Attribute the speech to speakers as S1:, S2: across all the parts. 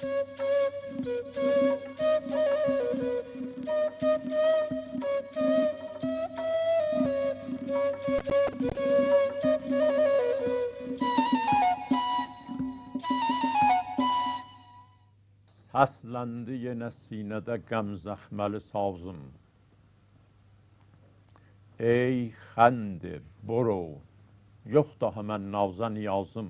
S1: Səsləndi yenə sinədə qəm zəxməli sazım. Ey xəndir, boro, yox daha mən nazə niyazım.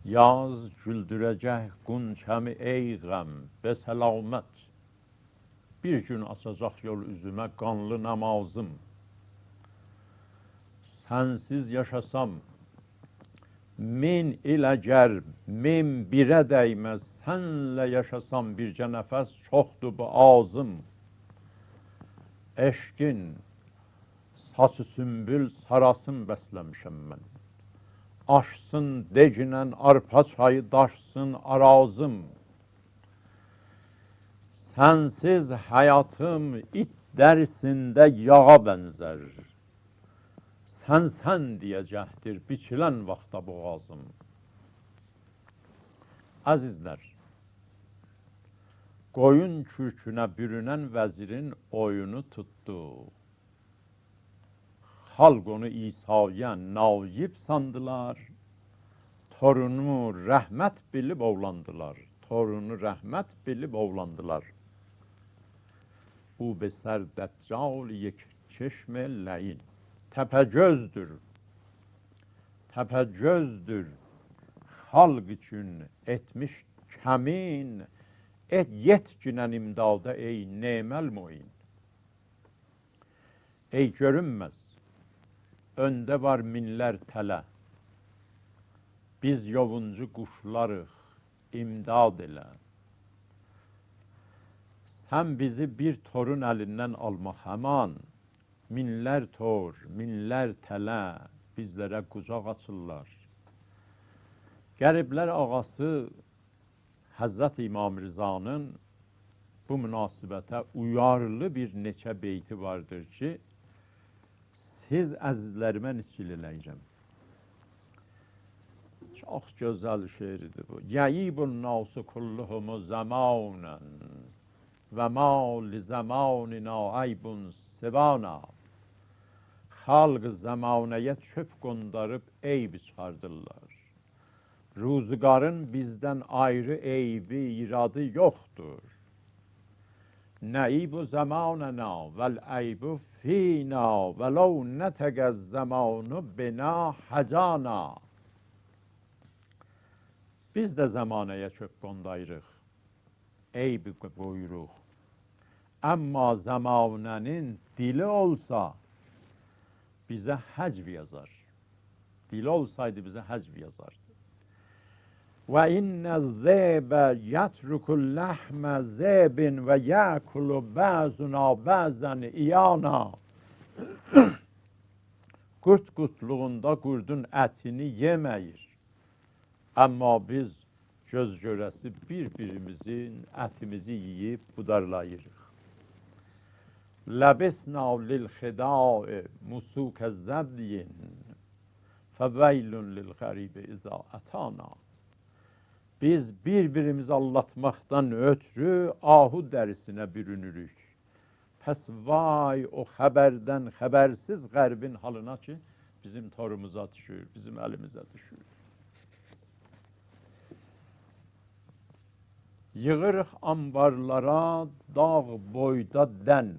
S1: Yaz güldürəcək qunçəmi ey qəm, be səlamət. Bir gün açacaq yol üzümə qanlı namazım. Sənsiz yaşasam, min il əgər min birə dəyməz, sənlə yaşasam bircə nəfəs çoxdur bu azım. Eşqin saçı sümbül sarasın bəsləmişəm mən. Aşsın deginən arpa çayı daşsın arazım. Sənsiz həyatım it dərisində yağa bənzər. Sən deyəcəkdir biçilən vaxta boğazım. Əzizlər, qoyun kürkünə bürünən vəzirin oyunu tutdu. Xalq onu İsa'ya naib sandılar. Torunu rəhmət bilib ovlandılar. Torunu rəhmət bilib ovlandılar. Bu be sər dəccal یک چشم لعین. Təpəgözdür. Təpəgözdür. Xalq üçün etmiş kəmin. Et yetkinən imdada ey neməl muin. Ey görünməz. Öndə var minlər tələ. Biz yovuncu quşlarıq. İmdad elə. Sən bizi bir torun əlindən almaq həman. Minlər tor, minlər tələ bizlərə qucaq açırlar. Qəriblər ağası Həzrət İmam Rızanın bu münasibətə uyarlı bir neçə beyti vardır ki, siz əzizlərimə nisil eləyəcəm. Çox gözəl şeiridir bu. Yəyibun nasu kulluhumu zamanən və ma li zamanina aybun sivana. Xalq zamanəyə çöp qondarıb eyb çıxardırlar. Ruzigarın bizdən ayrı eybi, iradı yoxdur. Nəibu zamanəna vəl eybu fina vəlau nətəqəz zamanu bina həcana. Biz də zamanəyə çöp qondayırıq. Eybi qoyuruq. Amma zamanənin dili olsa, bizə həcv yazar. Dili olsaydı bizə həcv yazardı. Və innə zəbə yətrukul ləhmə zəbin və yəkulu bəzuna bəzən iyana. Qurt qutluğunda qurdun ətini yeməyir. Amma biz göz görəsi bir-birimizin ətimizi yiyib budarlayırıq. Ləbisna lil-xidai musukə zəbdiyin fəveylun lil-qəribə izə ətana. Biz bir-birimizi allatmaqdan ötürü ahu dərisinə bürünürük. Pəs vay o xəbərdən xəbərsiz qərbin halına ki, bizim torumuza düşür, bizim əlimizə düşür. Yığırıq ambarlara dağ boyda dən.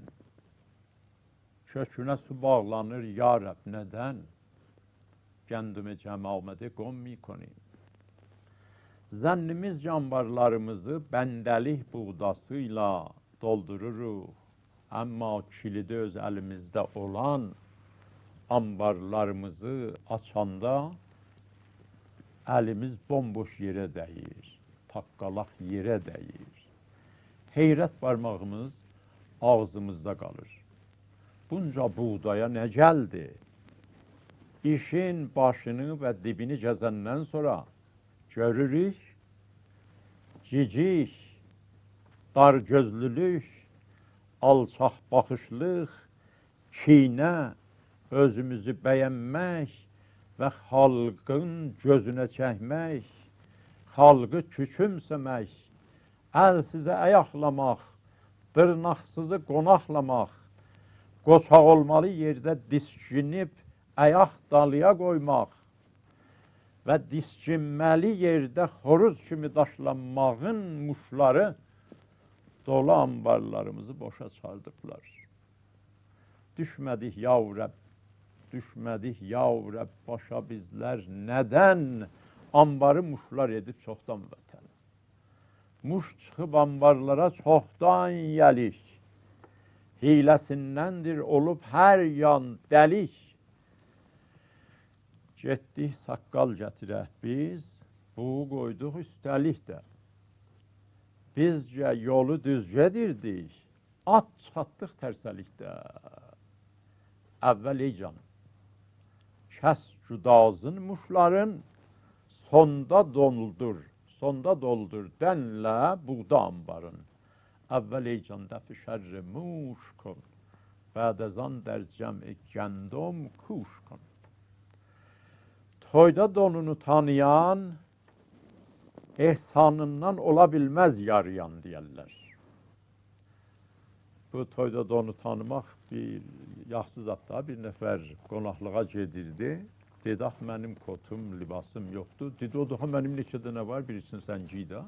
S1: Kökünə su bağlanır, ya Rəb, nədən? Gəndimi cəmamədi qom mikonیم. Zənnimizcə ambarlarımızı bəndəlik buğdasıyla doldururuq. Amma kilidi öz əlimizdə olan ambarlarımızı açanda əlimiz bomboş yerə dəyir. Taqqalaq yerə dəyir. Heyrət barmağımız ağzımızda qalır. Bunca buğdaya nə gəldi? İşin başını və dibini gəzəndən sonra görürük, cicik, dar gözlülük, alçaq baxışlıq, kinə, özümüzü bəyənmək və xalqın gözünə çəkmək, xalqı küçümsəmək, əlsizə əyaqlamaq, dırnaqsızı qonaqlamaq, qoçaq olmalı yerdə diskinib ayaq dalıya qoymaq və diskinməli yerdə xoruz kimi daşlanmağın muşları dolu anbarlarımızı boşa çıxardıblar. Düşmədik ya Rəbb, düşmədik ya Rəbb başa bizlər nədən anbarı muşlar edib çoxdan vətən. Muş çıxıb anbarlara çoxdan yelik, hiləsindəndir olub hər yan dəlik. Getdik saqqal gətirək biz, buğu qoyduq üstəlik də. Bizcə yolu düz gedirdik, at çatdıq tərsəlikdə. Əvvəl ey canım, kəs cudazın muşların, sonda doldur dənlə buğda anbarın. Əvvəl ey can dəfi şərri muş kın, bədəzan der cəmi gəndom kuş kın. Toyda donunu tanıyan, ehsanından ola bilməz yarayan deyərlər. Bu toyda donu tanımaq bir yaxşı zətdə bir nəfər qonaqlığa gedirdi. Dedi, ax mənim kotum, libasım yoxdur. Dedi, o daha mənim neçə dənə var, birisini sən giydə.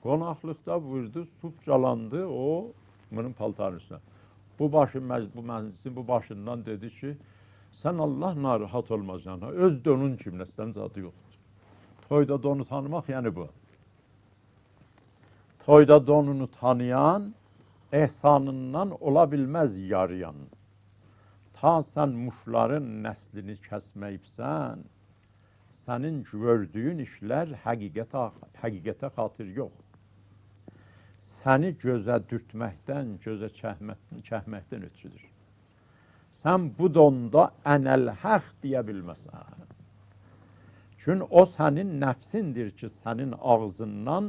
S1: Qonaqlıqda vurdu, suf calandı o bunun paltarın üstünə. Bu məclisin bu başından dedi ki, sən Allah narahat olmayacaksın, öz donun kimləsdən zadı yoxdur. Toyda donu tanımaq yəni bu. Toyda donunu tanıyan, ehsanından ola bilməz yarayan. Ta sən muşların nəslini kəsməyibsən, sənin gördüyün işlər həqiqətə xatır yox. Səni gözə dürtməkdən, gözə çəkməkdən ötürüdür. Sən bu donda ənəl-həq deyə bilməsən. Çünki o sənin nəfsindir ki, sənin ağzından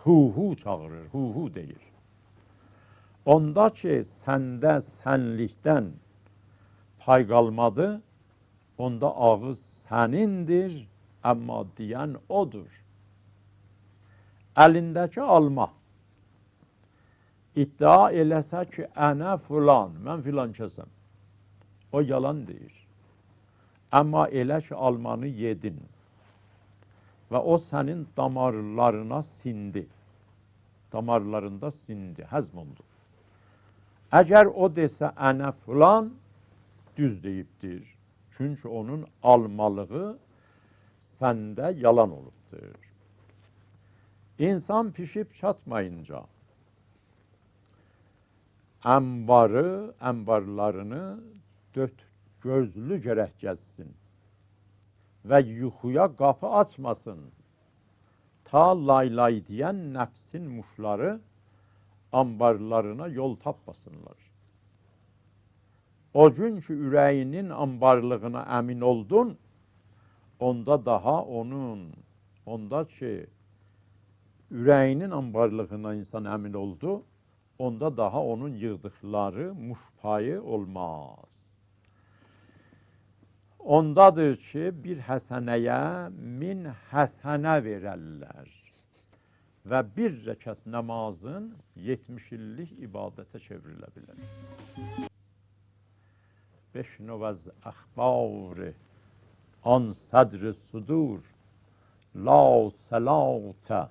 S1: hu-hu çağırır, hu-hu deyir. Onda ki, səndə sənlikdən pay qalmadı, onda ağız sənindir, amma deyən odur. Əlindəki alma iddia eləsə ki, ənə filan, mən filan kəsəm. O yalan deyir. Amma elə ki, almanı yedin və o sənin damarlarına sindi. Damarlarında sindi, həzm oldu. Əgər o desə ənə filan, düz deyibdir. Çünki onun almalığı səndə yalan olubdur. İnsan pişib çatmayınca ənbarlarını gözlü gərək gəzsin və yuxuya qapı açmasın. Ta lay-lay deyən nəfsin muşları anbarlarına yol tapmasınlar. O gün ki, ürəyinin anbarlığına əmin oldun, onda ki, ürəyinin anbarlığına insan əmin oldu, onda daha onun yığdıqları muş payı olmaz. Ondadır ki, bir həsənəyə 1000 həsənə verərlər və bir rəkat namazın 70 illik ibadətə çevrilə bilər. Beşnov az əxbar an sədr sudur, la sələtə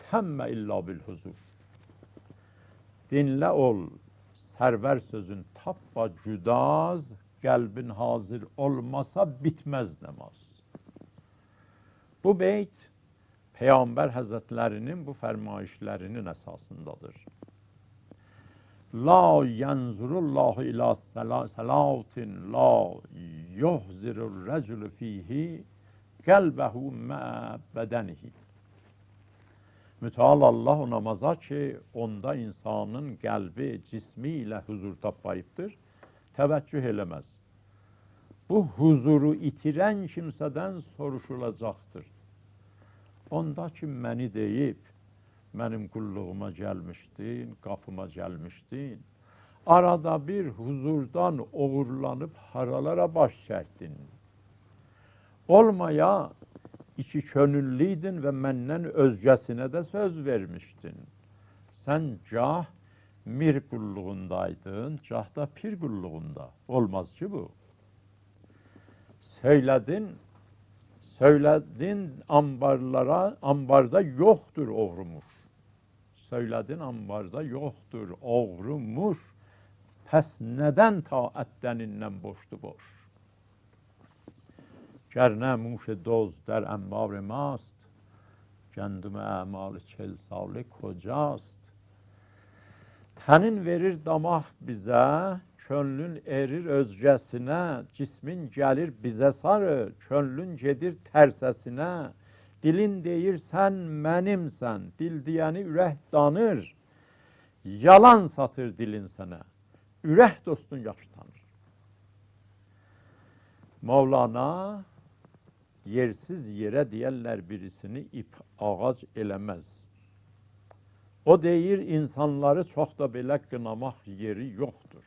S1: təmmə illə bil huzur. Dinlə ol, sərvər sözün tappa cüdaz, qəlbin hazır olmasa bitməz namaz. Bu beyt Peyğəmbər Həzrətlərinin bu fərmayişlərinin əsasındadır. La yenzurullahu ila salatin la yuhzirur rəcülü fihi qəlbəhu mə bədənihi. Müteal Allah o namaza ki, onda insanın qəlbi cismi ilə huzur tapmayıbdır, təvəccüh eləməz. Bu huzuru itirən kimsədən soruşulacaqdır. Onda ki, məni deyib, mənim qulluğuma gəlmişdin, qapıma gəlmişdin, arada bir huzurdan oğurlanıb haralara baş çəkdin. Olmaya İçi könüllüydün ve menden özcesine de söz vermiştin. Sen cah mir kulluğundaydın, cah da pir kulluğunda. Olmaz ki bu. Söyledin ambarda yoktur oğrumuş. Söyledin ambarda yoktur oğrumuş. Pes neden taatdeninden boştu boş? Gerne muş doz der enbar mast, gandum emal 40 salı kocast. Tənin verir damaq bizə, könlün erir özgəsinə, cismin gəlir bizə sarı, könlün gedir tərsəsinə. Dilin deyir sən mənimsən, dil deyəni ürək danır. Yalan satır dilin sənə, ürək dostun yaxşı tanır. Mevlana yersiz yere deyərlər birisini ip ağac eləməz. O deyir insanları çox da belə qınamaq yeri yoxdur.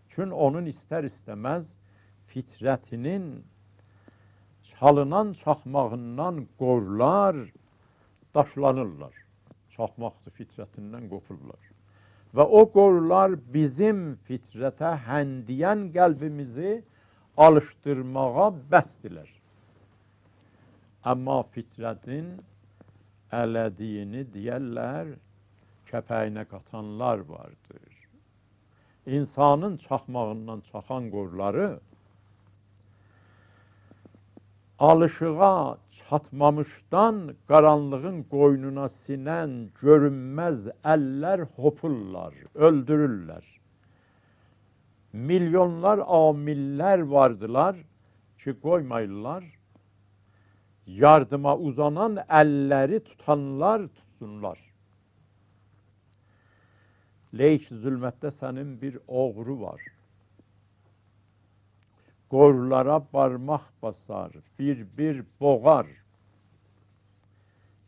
S1: Çünki onun istər istəməz fitrətinin çalınan çaxmağından qorlar daşlanırlar. Çaxmaqdır fitrətindən qopurlar. Və o qorlar bizim fitrətə həndiyən qəlbimizi alışdırmağa bəsdilər. Amma fitrətin ələdiyini deyərlər, kəpəyinə qatanlar vardır. İnsanın çaxmağından çaxan qorları alışığa çatmamışdan qaranlığın qoynuna sinən görünməz əllər hopurlar, öldürürlər. Milyonlar amillər vardılar ki, qoymayırlar. Yardıma uzanan əlləri tutanlar tutsunlar. Leyk zülmətdə sənin bir oğru var. Qorlara barmaq basar, bir boğar.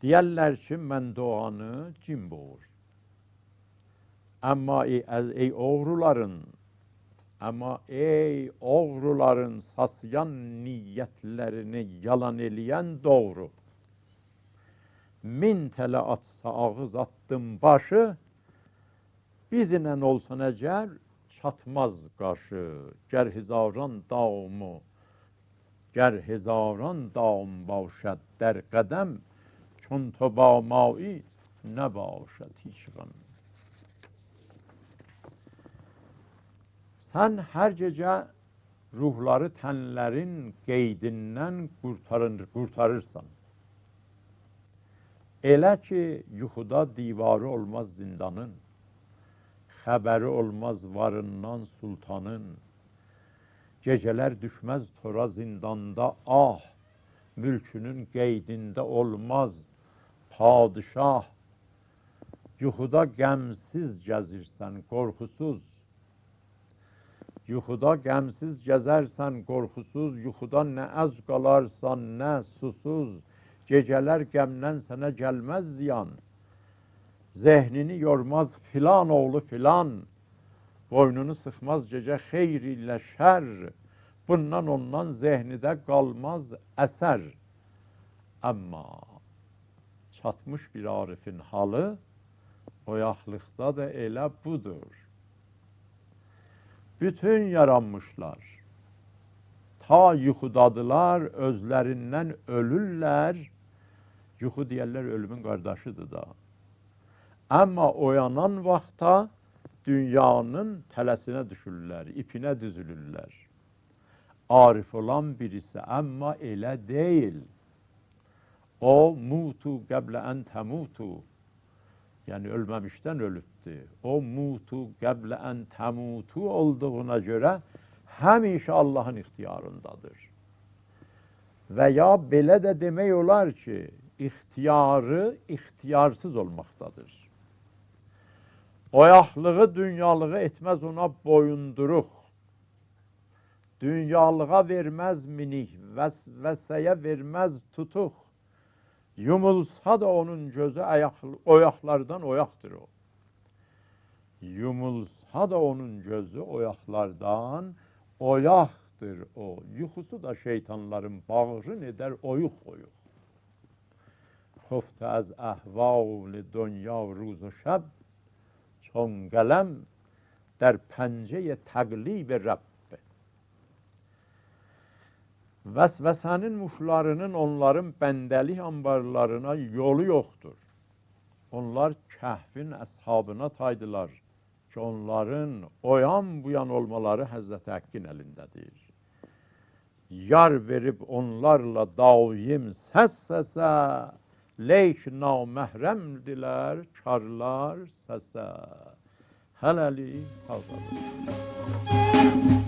S1: Deyərlər ki, mən doğanı cin boğur. Amma ey oğruların sasıyan niyyətlərini yalan eləyən doğru. 1000 tələ atsa ağız attım başı, bizlə olsan əgər çatmaz qarşı. Gər hezaran daum başad der qədəm, çun to ba mai nə başad hiç qəm. Sən hər gecə ruhları tənlərin qeydindən qurtarırsan. Elə ki, yuxuda divarı olmaz zindanın, xəbəri olmaz varından sultanın. Gecələr düşməz tora zindanda ah, mülkünün qeydində olmaz padişah. Yuxuda qəmsiz gəzirsən, qorxusuz. Yuxuda qəmsiz gəzərsən, qorxusuz, yuxuda nə əz qalarsan, nə susuz, gecələr qəmdən sənə gəlməz ziyan, zehnini yormaz filan oğlu filan, boynunu sıxmaz gecə xeyr ilə şər, bundan ondan zehnidə qalmaz əsər. Amma çatmış bir arifin halı, oyaqlıqda da elə budur. Bütün yaranmışlar, ta yuxudadılar, özlərindən ölürlər. Yuxu deyərlər ölümün qardaşıdır da. Amma oyanan vaxta dünyanın tələsinə düşürlər, ipinə düzülürlər. Arif olan birisi, amma elə deyil. O, mutu qəblə ən təmutu. Yəni ölməmişdən ölübdür. O mutu qəblə ən təmutu olduğuna görə həmişə Allahın ixtiyarındadır. Və ya belə də demək olar ki, ixtiyarı ixtiyarsız olmaqdadır. Oyaqlığı, dünyalığı etməz ona boyunduruq. Dünyalığa verməz minik, vəsəyə verməz tutuq. Yumulsa da onun gözü oyaqlardan oyaqdır o. Yumulsa da onun gözü oyaqlardan oyaqdır. vaxtdır o. Yuxusu da şeytanların bağrın eder oyuq-oyuq. Xuftu az əhval dünya ruz و şəb, çon qələm در پنجه təqlib Rəbb. Vəsvəsənin muşlarının onların bəndəlik anbarlarına yolu yoxdur. Onlar kəhfin əshabına taydılar ki, onların oyan buyan olmaları Həzrəti Həqqin əlindədir. Yar verib onlarla daim səs-səsə, leyk naməhrəmdilər karlar səsə. Hələlik sağ olun.